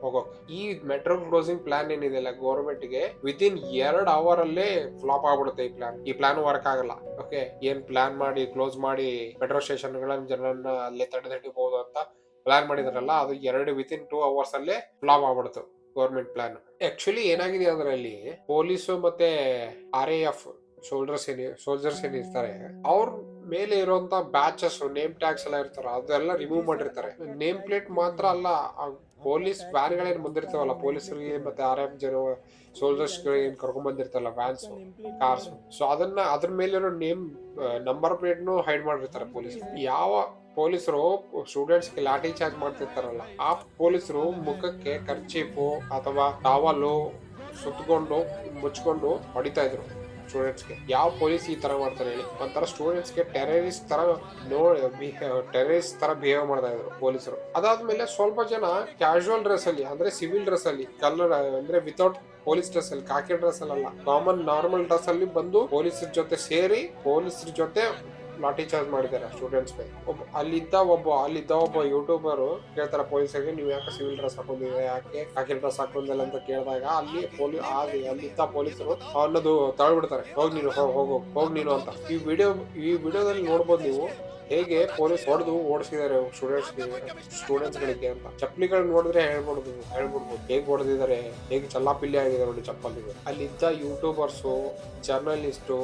ಹೋಗೋಕ್. ಈ ಮೆಟ್ರೋ ಕ್ಲೋಸಿಂಗ್ ಪ್ಲಾನ್ ಏನಿದೆಲ್ಲ ಗೌರ್ಮೆಂಟ್ ಗೆ ವಿತಿನ್ 2 ಅವರ್ ಅಲ್ಲೇ ಫ್ಲಾಪ್ ಆಗ್ಬಿಡುತ್ತೆ ಈ ಪ್ಲಾನ್ ವರ್ಕ್ ಆಗಲ್ಲ. ಓಕೆ, ಏನ್ ಪ್ಲಾನ್ ಮಾಡಿ ಕ್ಲೋಸ್ ಮಾಡಿ ಮೆಟ್ರೋ ಸ್ಟೇಷನ್ ಗಳನ್ನ ಜನರನ್ನ ಅಲ್ಲೇ ತಡೆದಿಡಬಹುದು ಅಂತ ಪ್ಲಾನ್ ಮಾಡಿದಾರಲ್ಲ, ಅದು ವಿತಿನ್ 2 ಅವರ್ಸ್ ಅಲ್ಲೇ ಫ್ಲಾಪ್ ಆಗ್ಬಿಡ್ತು ಗೌರ್ಮೆಂಟ್ ಪ್ಲಾನ್. ಆಕ್ಚುಲಿ ಏನಾಗಿದೆ ಅಂದ್ರೆ ಅಲ್ಲಿ ಪೊಲೀಸು ಮತ್ತೆ RAF ಸೋಲ್ಜರ್ಸ್ ಏನಿರ್ತಾರೆ ಅವ್ರ ಮೇಲೆ ಇರುವಂತ ಬ್ಯಾಚಸ್, ನೇಮ್ ಟ್ಯಾಗ್ಸ್ ಎಲ್ಲ ಇರ್ತಾರ, ಅದೆಲ್ಲ ರಿಮೂವ್ ಮಾಡಿರ್ತಾರೆ. ನೇಮ್ ಪ್ಲೇಟ್ ಮಾತ್ರ ಅಲ್ಲ, ಪೊಲೀಸ್ ವ್ಯಾನ್ ಗಳೇನ್ ಬಂದಿರ್ತಾವಲ್ಲ ಪೊಲೀಸರಿಗೆ ಮತ್ತೆ RAF ಸೋಲ್ಜರ್ಸ್ ಏನ್ ಕರ್ಕೊಂಡ್ ಬಂದಿರ್ತಾರಲ್ಲ ವ್ಯಾನ್ಸ್, ಕಾರ್ಸ್, ಸೊ ಅದ್ರ ಮೇಲಿರೋ ನಂಬರ್ ಪ್ಲೇಟ್ ಹೈಡ್ ಮಾಡಿರ್ತಾರೆ ಪೊಲೀಸ್. ಯಾವ ಪೊಲೀಸರು ಸ್ಟೂಡೆಂಟ್ಸ್ ಗೆ ಲಾಠಿ ಚಾರ್ಜ್ ಮಾಡ್ತಿರ್ತಾರಲ್ಲ, ಆ ಪೊಲೀಸರು ಮುಖಕ್ಕೆ ಕರ್ಚೀಫು ಅಥವಾ ಟವಲು ಸುತ್ತಕೊಂಡು ಮುಚ್ಕೊಂಡು ಹೊಡಿತಾ ಇದ್ರು ಸ್ಟೂಡೆಂಟ್ಸ್ ಗೆ. ಯಾವ ಪೊಲೀಸ್ ಈ ತರ ಮಾಡ್ತಾರೆ ಹೇಳಿ? ಒಂಥರ ಸ್ಟೂಡೆಂಟ್ಸ್ ಗೆ ಟೆರರಿಸ್ಟ್ ತರ ಬಿಹೇವ್ ಮಾಡ್ತಾ ಇದ್ರು ಪೊಲೀಸರು. ಅದಾದ್ಮೇಲೆ ಸ್ವಲ್ಪ ಜನ ಕ್ಯಾಶುವಲ್ ಡ್ರೆಸ್ ಅಲ್ಲಿ, ಅಂದ್ರೆ ಸಿವಿಲ್ ಡ್ರೆಸ್ ಅಲ್ಲಿ, ಕಲರ್ ಅಂದ್ರೆ ವಿತೌಟ್ ಪೊಲೀಸ್ ಡ್ರೆಸ್ ಅಲ್ಲಿ, ಕಾಕಿ ಡ್ರೆಸ್ ಅಲ್ಲ, ನಾರ್ಮಲ್ ಡ್ರೆಸ್ ಅಲ್ಲಿ ಬಂದು ಪೊಲೀಸರ ಜೊತೆ ಸೇರಿ ಪೊಲೀಸರ ಜೊತೆ ಲಾಠಿ ಚಾರ್ಜ್ ಮಾಡಿದ್ದಾರೆ ಸ್ಟೂಡೆಂಟ್ಸ್ ಮೇಲೆ. ಅಲ್ಲಿದ್ದ ಒಬ್ಬ ಯೂಟ್ಯೂಬರ್ ಕೇಳ್ತಾರ ಪೊಲೀಸರಿಗೆ, ನೀವು ಯಾಕೆ ಸಿವಿಲ್ ಡ್ರೆಸ್ ಹಾಕೊಂಡಿದ್ರೆ, ಯಾಕೆ ಕಾಕಿ ಡ್ರೆಸ್ ಹಾಕೊಂಡಿಲ್ಲ ಅಂತ ಕೇಳಿದಾಗ ಅಲ್ಲಿದ್ದ ಪೊಲೀಸರು ಅವನದು ತಳ್ಬಿಡ್ತಾರೆ, ಹೋಗ್ ನೀನು ಅಂತ. ಈ ವಿಡಿಯೋದಲ್ಲಿ ನೋಡ್ಬೋದು ನೀವು ಹೇಗೆ ಪೊಲೀಸ್ ಹೊಡೆದು ಓಡಿಸಿದ್ದಾರೆ ಸ್ಟೂಡೆಂಟ್ಸ್ ಗಳಿಗೆ ಅಂತ. ಚಪ್ಪಲಿಗಳನ್ನ ನೋಡಿದ್ರೆ ಹೇಳ್ಬಿಡ್ಬೋದು ಹೇಗೆ ಹೊಡೆದಿದ್ದಾರೆ, ಹೇಗೆ ಚಲ್ಲಾಪಿಲ್ಲಿ ಆಗಿದ್ದಾರೆ ನೋಡಿ ಚಪ್ಪಲಿಗೆ. ಅಲ್ಲಿದ್ದ ಯೂಟ್ಯೂಬರ್ಸು, ಜರ್ನಲಿಸ್ಟು,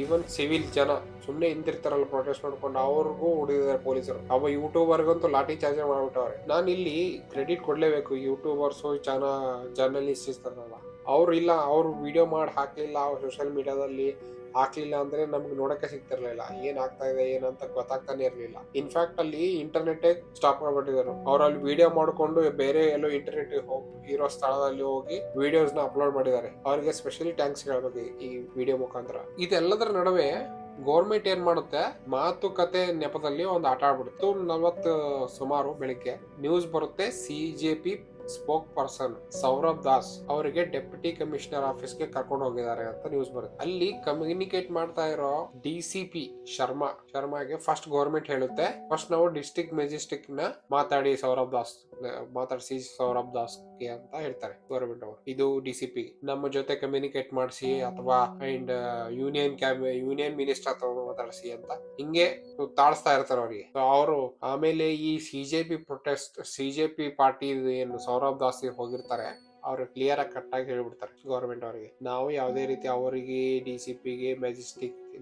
ಈವನ್ ಸಿವಿಲ್ ಜನ ಸುಮ್ನೆ ಹಿಂದಿರ್ತಾರಲ್ಲ ಪ್ರೊಟೆಸ್ಟ್ ಮಾಡ್ಕೊಂಡು, ಅವ್ರಿಗೂ ಹೊಡೆದಿದ್ದಾರೆ ಪೊಲೀಸರು. ಅವ ಯೂಟ್ಯೂಬರ್ಗಂತೂ ಲಾಠಿ ಚಾರ್ಜ್ ಮಾಡ್ಬಿಟ್ಟವ್ರೆ. ನಾನು ಇಲ್ಲಿ ಕ್ರೆಡಿಟ್ ಕೊಡ್ಲೇಬೇಕು, ಯೂಟ್ಯೂಬರ್ಸು ಜರ್ನಲಿಸ್ಟ್ ಇರ್ತಾರಲ್ಲ ಅವ್ರು ವಿಡಿಯೋ ಮಾಡಿ ಹಾಕ್ಲಿಲ್ಲ, ಸೋಷಿಯಲ್ ಮೀಡಿಯಾದಲ್ಲಿ ಹಾಕ್ಲಿಲ್ಲ ಅಂದ್ರೆ ನಮ್ಗೆ ನೋಡಕ್ಕೆ ಸಿಗ್ತಿರ್ಲಿಲ್ಲ ಏನ್ ಆಗ್ತಾ ಇದೆ ಏನಂತ ಗೊತ್ತಾಗ್ತಾನೆ ಇರ್ಲಿಲ್ಲ. ಇನ್ಫ್ಯಾಕ್ಟ್ ಅಲ್ಲಿ ಇಂಟರ್ನೆಟ್ ಸ್ಟಾಪ್ ಮಾಡ್ಬಿಟ್ಟಿದ್ರು. ಅವ್ರು ಅಲ್ಲಿ ವಿಡಿಯೋ ಮಾಡ್ಕೊಂಡು ಬೇರೆ ಎಲ್ಲೋ ಇಂಟರ್ನೆಟ್ ಇರೋ ಸ್ಥಳದಲ್ಲಿ ಹೋಗಿ ವಿಡಿಯೋಸ್ ನ ಅಪ್ಲೋಡ್ ಮಾಡಿದ್ದಾರೆ. ಅವ್ರಿಗೆ ಸ್ಪೆಷಲಿ ಥ್ಯಾಂಕ್ಸ್ ಹೇಳ್ಬೇಕು ಈ ವಿಡಿಯೋ ಮುಖಾಂತರ. ಇದೆಲ್ಲದರ ನಡುವೆ ಗೌರ್ಮೆಂಟ್ ಏನ್ ಮಾಡುತ್ತೆ, ಮಾತುಕತೆ ನೆಪದಲ್ಲಿ ಒಂದು ಆಟ ಆಡ್ಬಿಡುತ್ತೆ. 40 ಸುಮಾರು ಬೆಳಿಗ್ಗೆ ನ್ಯೂಸ್ ಬರುತ್ತೆ, CJP spoke person Saurabh Das ಅವರಿಗೆ ಡೆಪ್ಯೂಟಿ ಕಮಿಷನರ್ ಆಫೀಸ್ಗೆ ಕರ್ಕೊಂಡು ಹೋಗಿದ್ದಾರೆ ಅಂತ ನ್ಯೂಸ್ ಬರುತ್ತೆ. ಅಲ್ಲಿ ಕಮ್ಯುನಿಕೇಟ್ ಮಾಡ್ತಾ ಇರೋ DCP ಶರ್ಮಾಗೆ ಫಸ್ಟ್ ಗೌರ್ಮೆಂಟ್ ಹೇಳುತ್ತೆ, ಫಸ್ಟ್ ನಾವು ಡಿಸ್ಟ್ರಿಕ್ಟ್ ಮೆಜೆಸ್ಟಿಕ್ ನ ಮಾತಾಡಿಸಿ ಸೌರಭ್ ದಾಸ್ಗೆ ಅಂತ ಹೇಳ್ತಾರೆ ಗೌರ್ಮೆಂಟ್ ಅವರು. ಇದು DCP ನಮ್ಮ ಜೊತೆ ಕಮ್ಯುನಿಕೇಟ್ ಮಾಡಿಸಿ ಅಥವಾ ಅಂಡ್ ಯೂನಿಯನ್ ಮಿನಿಸ್ಟರ್ ಅಥವಾ ಮಾತಾಡಿಸಿ ಅಂತ ಹಿಂಗೆ ತಾಳಿಸ್ತಾ ಇರ್ತಾರೆ ಅವ್ರಿಗೆ. ಅವರು ಆಮೇಲೆ ಈ CJP ಪಾರ್ಟಿ ಏನು ಸೌರಭ್ ದಾಸ್ ಹೋಗಿರ್ತಾರೆ, ಅವ್ರು ಕ್ಲಿಯರ್ ಆಗಿ ಕಟ್ಟಾಗಿ ಹೇಳ್ಬಿಡ್ತಾರೆ ಗೌರ್ಮೆಂಟ್ ಅವರಿಗೆ. ನಾವು ಯಾವುದೇ ರೀತಿ ಅವರಿಗೆ DCPಗೆ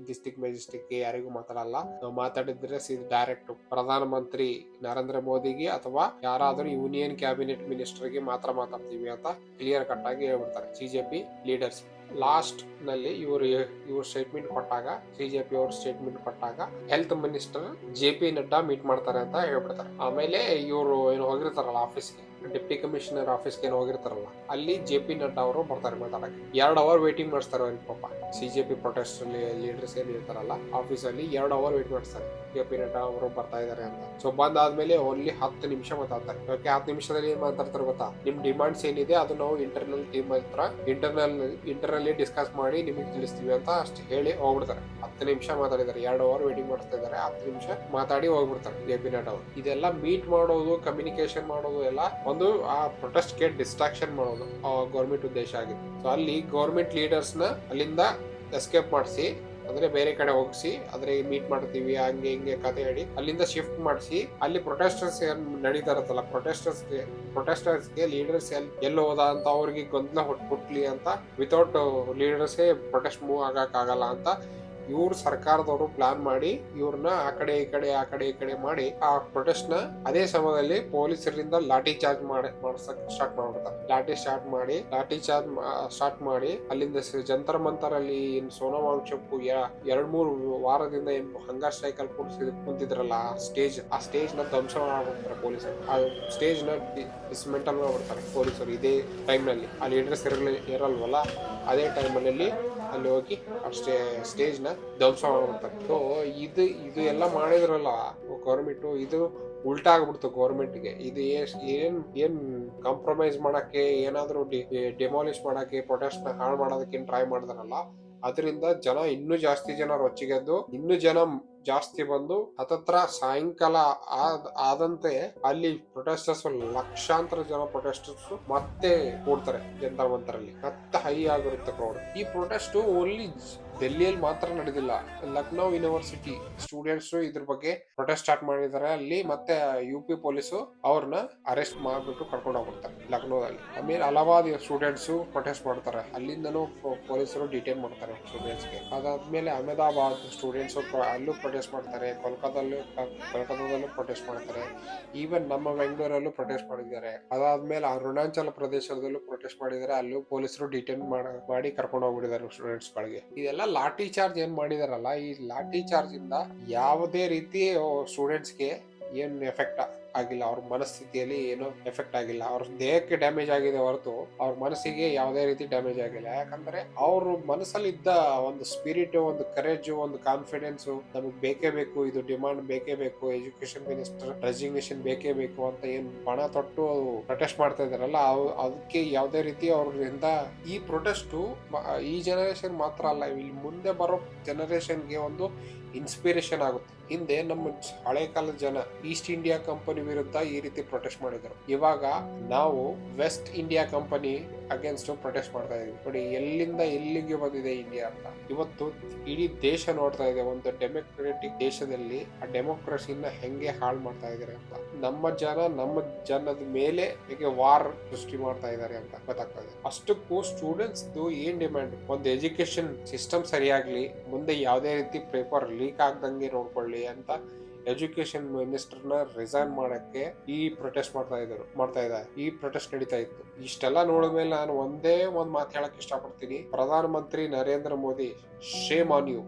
ಡಿಸ್ಟ್ರಿಕ್ಟ್ ಮ್ಯಾಜಿಸ್ಟ್ರೇಟ್ಗೆ ಯಾರಿಗೂ ಮಾತಾಡಲ್ಲ. ನಾವು ಮಾತಾಡಿದ್ರೆ ಡೈರೆಕ್ಟ್ ಪ್ರಧಾನ ಮಂತ್ರಿ ನರೇಂದ್ರ ಮೋದಿಗೆ ಅಥವಾ ಯಾರಾದ್ರೂ ಯೂನಿಯನ್ ಕ್ಯಾಬಿನೆಟ್ ಮಿನಿಸ್ಟರ್ಗೆ ಮಾತ್ರ ಮಾತಾಡ್ತೀವಿ ಅಂತ ಕ್ಲಿಯರ್ ಕಟ್ ಆಗಿ ಹೇಳ್ಬಿಡ್ತಾರೆ CJP ಲೀಡರ್ಸ್. ಲಾಸ್ಟ್ ನಲ್ಲಿ ಇವ್ರು ಸ್ಟೇಟ್ಮೆಂಟ್ ಕೊಟ್ಟಾಗ, CJP ಅವ್ರ ಸ್ಟೇಟ್ಮೆಂಟ್ ಕೊಟ್ಟಾಗ health minister JP Nadda meet ಮಾಡ್ತಾರೆ ಅಂತ ಹೇಳ್ಬಿಡ್ತಾರೆ. ಆಮೇಲೆ ಇವರು ಏನು ಹೋಗಿರ್ತಾರಲ್ಲ ಆಫೀಸ್ಗೆ, ಡೆಪ್ಟಿ ಕಮಿಷನರ್ ಆಫೀಸ್ಗೆ ಏನು ಹೋಗಿರ್ತಾರಲ್ಲ, ಅಲ್ಲಿ JP ನಡ್ಡಾ ಅವರು ಬರ್ತಾರೆ ಮಾತಾಡಕ್ಕೆ. 2 ಅವರ್ ವೇಟಿಂಗ್ ಮಾಡಿಸ್ತಾರೆ ಅವ್ರಿಗೆ ಪಾಪ. CJP ಪ್ರೊಟೆಸ್ಟ್ ಲೀಡರ್ಸ್ ಏನ್ ಇರ್ತಾರಲ್ಲ ಆಫೀಸ್ ಅಲ್ಲಿ 2 ಅವರ್ ವೇಟ್ ಮಾಡಿಸ್ತಾರೆ JP ನಡ್ಡಾ ಅವರು ಬರ್ತಾ ಇದಾರೆ ಅಂತ. ಸೊ ಬಂದಾದ್ಮೇಲೆ ಓನ್ಲಿ 10 ನಿಮಿಷ ಮಾತಾಡ್ತಾರೆ. 10 ನಿಮಿಷದಲ್ಲಿ ಏನ್ ಮಾತಾಡ್ತಾರೆ ಗೊತ್ತಾ? ನಿಮ್ ಡಿಮಾಂಡ್ಸ್ ಏನಿದೆ ಅದು ನಾವು ಇಂಟರ್ನಲ್ ಟೀಮ್ ಹತ್ರ ಇಂಟರ್ನಲ್ಲಿ ಡಿಸ್ಕಸ್ ಮಾಡಿ ನಿಮಗೆ ತಿಳಿಸ್ತೀವಿ ಅಂತ ಅಷ್ಟು ಹೇಳಿ ಹೋಗ್ಬಿಡ್ತಾರೆ. 10 ನಿಮಿಷ ಮಾತಾಡಿದ್ದಾರೆ. 2 ಅವರ್ ವೇಟಿಂಗ್ ಮಾಡಿಸ್ತಾ ಇದ್ದಾರೆ. 10 ನಿಮಿಷ ಮಾತಾಡಿ ಹೋಗ್ಬಿಡ್ತಾರೆ JP ನಡ್ಡಾ ಅವರು. ಇದೆಲ್ಲ ಮೀಟ್ ಮಾಡೋದು, ಕಮ್ಯುನಿಕೇಶನ್ ಮಾಡೋದು ಎಲ್ಲ ಒಂದು ಆ ಪ್ರೊಟೆಸ್ಟ್ ಗೆ ಡಿಸ್ಟ್ರಾಕ್ಷನ್ ಮಾಡೋದು ಗೌರ್ಮೆಂಟ್ ಉದ್ದೇಶ ಆಗಿದೆ. ಸೊ ಅಲ್ಲಿ ಗೌರ್ಮೆಂಟ್ ಲೀಡರ್ಸ್ ನ ಅಲ್ಲಿಂದ ಎಸ್ಕೇಪ್ ಮಾಡಿಸಿ, ಅಂದ್ರೆ ಬೇರೆ ಕಡೆ ಹೋಗಿಸಿ, ಆದ್ರೆ ಮೀಟ್ ಮಾಡ್ತೀವಿ ಹಂಗೆ ಹಿಂಗೆ ಕತೆ ಹೇಳಿ ಅಲ್ಲಿಂದ ಶಿಫ್ಟ್ ಮಾಡಿಸಿ, ಅಲ್ಲಿ ಪ್ರೊಟೆಸ್ಟರ್ಸ್ ಏನ್ ನಡೀತಾ ಇರತ್ತಲ್ಲ, ಪ್ರೊಟೆಸ್ಟರ್ಸ್ಗೆ ಲೀಡರ್ಸ್ ಎಲ್ಲಿ ಹೋದ ಅಂತ ಅವ್ರಿಗೆ ಗೊಂದಲ ಹುಟ್ಲಿ ಅಂತ, ವಿತೌಟ್ ಲೀಡರ್ಸೇ ಪ್ರೊಟೆಸ್ಟ್ ಮೂವ್ ಆಗಲ್ಲ ಅಂತ ಇವ್ರು ಸರ್ಕಾರದವರು ಪ್ಲಾನ್ ಮಾಡಿ ಇವ್ರನ್ನ ಆ ಕಡೆ ಈ ಕಡೆ ಮಾಡಿ ಆ ಪ್ರೊಟೆಸ್ಟ್ ನ ಅದೇ ಸಮಯದಲ್ಲಿ ಪೊಲೀಸರಿಂದ ಲಾಠಿ ಚಾರ್ಜ್ ಮಾಡ್ಸಕ್ ಸ್ಟಾರ್ಟ್ ಮಾಡ್ಬಿಡ್ತಾರೆ. ಲಾಠಿ ಚಾರ್ಜ್ ಸ್ಟಾರ್ಟ್ ಮಾಡಿ ಅಲ್ಲಿಂದ ಜಂತರ್ ಮಂತರ್ ಅಲ್ಲಿ ಸೋನಮ್ ವಾಂಗ್ಚುಕ್ 2-3 ವಾರದಿಂದ ಏನು ಹಂಗರ್ ಸ್ಟ್ರೈಕ್ ಅಲ್ಲಿ ಕುಂತಿದ್ರಲ್ಲ ಆ ಸ್ಟೇಜ್ ನ ಧ್ವಂಸ ಮಾಡ್ಬಿಡ್ತಾರೆ ಪೊಲೀಸರು. ಆ ಸ್ಟೇಜ್ ನ ಡಿಸ್ಮೆಂಟಲ್ ಮಾಡ್ಬಿಡ್ತಾರೆ ಪೊಲೀಸರು. ಇದೇ ಟೈಮ್ ನಲ್ಲಿ ಆ ಲೀಡರ್ಸ್ ಇರಲ್ವಲ್ಲ, ಅದೇ ಟೈಮ್ ಅಲ್ಲಿ ಅಲ್ಲಿ ಹೋಗಿ ಅಷ್ಟೇ ಸ್ಟೇಜ್ ನ ಧ್ವಂಸ ಮಾಡ್ಬಿಡ್ತಾರೆ. ಸೊ ಇದು ಎಲ್ಲ ಮಾಡಿದ್ರಲ್ಲ ಗೌರ್ಮೆಂಟ್, ಇದು ಉಲ್ಟಾ ಆಗ್ಬಿಡ್ತು ಗೌರ್ಮೆಂಟ್ಗೆ. ಇದು ಏನ್ ಕಾಂಪ್ರಮೈಸ್ ಮಾಡಕ್ಕೆ, ಏನಾದ್ರು ಡೆಮಾಲಿಷ್ ಮಾಡಕ್ಕೆ, ಪ್ರೊಟೆಸ್ಟ್ ನ ಹಾಳು ಮಾಡೋದಕ್ಕೆ ಟ್ರೈ ಮಾಡಿದ್ರಲ್ಲ, ಅದರಿಂದ ಇನ್ನೂ ಜಾಸ್ತಿ ಜನ ರೊಚ್ಚಿಗೆದ್ದು, ಇನ್ನೂ ಜನ ಜಾಸ್ತಿ ಬಂದು ಹತ್ತತ್ರ ಸಾಯಂಕಾಲ ಆದಂತೆ ಅಲ್ಲಿ ಪ್ರೊಟೆಸ್ಟರ್ಸ್ ಲಕ್ಷಾಂತರ ಜನ ಪ್ರೊಟೆಸ್ಟರ್ಸ್ ಮತ್ತೆ ಕೂಡ್ತಾರೆ ಜಂತರ್ ಮಂತರಲ್ಲಿ. ಮತ್ತೆ ಹೈ ಆಗಿರುತ್ತೆ ಕ್ರೌಡ್. ಈ ಪ್ರೊಟೆಸ್ಟ್ ಓನ್ಲಿ ಡೆಲ್ಲಿಯಲ್ಲಿ ಮಾತ್ರ ನಡೆದಿಲ್ಲ, ಲಕ್ನೋ ಯೂನಿವರ್ಸಿಟಿ ಸ್ಟೂಡೆಂಟ್ಸ್ ಇದ್ರ ಬಗ್ಗೆ ಪ್ರೊಟೆಸ್ಟ್ ಸ್ಟಾರ್ಟ್ ಮಾಡಿದ್ದಾರೆ ಅಲ್ಲಿ. ಮತ್ತೆ UP ಪೊಲೀಸು ಅವ್ರನ್ನ ಅರೆಸ್ಟ್ ಮಾಡ್ಬಿಟ್ಟು ಕರ್ಕೊಂಡು ಹೋಗ್ಬಿಡ್ತಾರೆ ಲಕ್ನೋದಲ್ಲಿ. ಆಮೇಲೆ ಅಲಹಾಬಾದ್ ಸ್ಟೂಡೆಂಟ್ಸ್ ಪ್ರೊಟೆಸ್ಟ್ ಮಾಡ್ತಾರೆ, ಅಲ್ಲಿಂದನೂ ಪೊಲೀಸರು ಡಿಟೈನ್ ಮಾಡ್ತಾರೆ ಸ್ಟೂಡೆಂಟ್ಸ್ಗೆ. ಅದಾದ್ಮೇಲೆ ಅಹಮದಾಬಾದ್ ಸ್ಟೂಡೆಂಟ್ಸ್ ಅಲ್ಲೂ ಪ್ರೊಟೆಸ್ಟ್ ಮಾಡ್ತಾರೆ, ಕೋಲ್ಕತ್ತಾದಲ್ಲೂ ಪ್ರೊಟೆಸ್ಟ್ ಮಾಡ್ತಾರೆ, ಈವನ್ ನಮ್ಮ ಬೆಂಗಳೂರಲ್ಲೂ ಪ್ರೊಟೆಸ್ಟ್ ಮಾಡಿದ್ದಾರೆ. ಅದಾದ್ಮೇಲೆ ಅರುಣಾಚಲ ಪ್ರದೇಶದಲ್ಲೂ ಪ್ರೊಟೆಸ್ಟ್ ಮಾಡಿದ್ದಾರೆ, ಅಲ್ಲೂ ಪೊಲೀಸರು ಡಿಟೈನ್ ಮಾಡಿ ಕರ್ಕೊಂಡು ಹೋಗ್ಬಿಟ್ಟಿದ್ದಾರೆ ಸ್ಟೂಡೆಂಟ್ಸ್ ಗಳಿಗೆ. ಇದೆಲ್ಲ ಲಾಠಿ ಚಾರ್ಜ್ ಏನ್ ಮಾಡಿದಾರಲ್ಲ, ಈ ಲಾಠಿ ಚಾರ್ಜ್ ಇಂದ ಯಾವುದೇ ರೀತಿ ಸ್ಟೂಡೆಂಟ್ಸ್ಗೆ ಏನ್ ಎಫೆಕ್ಟ್ ಆಗಿಲ್ಲ, ಅವ್ರ ಮನಸ್ಥಿತಿಯಲ್ಲಿ ಏನೋ ಎಫೆಕ್ಟ್ ಆಗಿಲ್ಲ. ಅವ್ರ ದೇಹಕ್ಕೆ ಡ್ಯಾಮೇಜ್ ಆಗಿದೆ ಹೊರತು ಅವ್ರ ಮನಸ್ಸಿಗೆ ಯಾವುದೇ ರೀತಿ ಡ್ಯಾಮೇಜ್ ಆಗಿಲ್ಲ. ಯಾಕಂದ್ರೆ ಅವ್ರ ಮನಸ್ಸಲ್ಲಿ ಇದ್ದ ಒಂದು ಸ್ಪಿರಿಟ್, ಒಂದು ಕರೇಜ್, ಒಂದು ಕಾನ್ಫಿಡೆನ್ಸ್, ನಮಗ್ ಬೇಕೇ ಬೇಕು, ಇದು ಡಿಮಾಂಡ್ ಬೇಕೇ ಬೇಕು, ಎಜುಕೇಶನ್ ಮಿನಿಸ್ಟರ್ ರೆಸಿಗ್ನೇಷನ್ ಬೇಕೇ ಬೇಕು ಅಂತ ಏನ್ ಪಣ ತೊಟ್ಟು ಪ್ರೊಟೆಸ್ಟ್ ಮಾಡ್ತಾ ಇದಾರಲ್ಲ, ಅದಕ್ಕೆ ಯಾವುದೇ ರೀತಿ ಅವ್ರಿಂದ ಈ ಪ್ರೊಟೆಸ್ಟ್ ಈ ಜನರೇಷನ್ ಮಾತ್ರ ಅಲ್ಲ, ಇಲ್ಲಿ ಮುಂದೆ ಬರೋ ಜನರೇಷನ್ಗೆ ಒಂದು ಇನ್ಸ್ಪಿರೇಷನ್ ಆಗುತ್ತೆ. ಹಿಂದೆ ನಮ್ಮ ಹಳೆ ಕಾಲದ ಜನ ಈಸ್ಟ್ ಇಂಡಿಯಾ ಕಂಪನಿ ವಿರುದ್ಧ ಈ ರೀತಿ ಪ್ರೊಟೆಸ್ಟ್ ಮಾಡಿದ್ರು. ಇವಾಗ ನಾವು West India company against protest ಮಾಡ್ತಾ ಇದೀವಿ. ನೋಡಿ ಎಲ್ಲಿಂದ ಎಲ್ಲಿಗೆ ಬಂದಿದೆ ಇಂಡಿಯಾ ಅಂತ. ಇವತ್ತು ಇಡೀ ದೇಶ ನೋಡ್ತಾ ಇದೆ, ಒಂದು ಡೆಮೊಕ್ರೆಟಿಕ್ ದೇಶದಲ್ಲಿ ಆ ಡೆಮೋಕ್ರಸಿನ ಹೆಂಗೆ ಹಾಳು ಮಾಡ್ತಾ ಇದಾರೆ ಅಂತ. ನಮ್ಮ ಜನದ ಮೇಲೆ ಹೇಗೆ ವಾರ್ ಸೃಷ್ಟಿ ಮಾಡ್ತಾ ಇದಾರೆ ಅಂತ ಗೊತ್ತಾಗ್ತದೆ. ಅಷ್ಟಕ್ಕೂ ಸ್ಟೂಡೆಂಟ್ಸ್ ಏನ್ ಡಿಮ್ಯಾಂಡ್, ಒಂದು ಎಜುಕೇಶನ್ ಸಿಸ್ಟಮ್ ಸರಿಯಾಗ್ಲಿ, ಮುಂದೆ ಯಾವುದೇ ರೀತಿ ಪೇಪರ್ ಲೀಕ್ ಆಗ್ದಂಗೆ ನೋಡ್ಕೊಳ್ಳಿ ಅಂತ ಎಜುಕೇಶನ್ ಮಿನಿಸ್ಟರ್ನ ರಿಸೈನ್ ಮಾಡಕ್ಕೆ ಈ ಪ್ರೊಟೆಸ್ಟ್ ಮಾಡ್ತಾ ಇದ್ದಾರೆ. ಈ ಪ್ರೊಟೆಸ್ಟ್ ನಡೀತಾ ಇತ್ತು. ಇಷ್ಟೆಲ್ಲ ನೋಡಿದ್ಮೇಲೆ ನಾನು ಒಂದೇ ಒಂದು ಮಾತು ಹೇಳಕ್ ಇಷ್ಟಪಡ್ತೀನಿ. ಪ್ರಧಾನ ಮಂತ್ರಿ Narendra Modi, shame on you.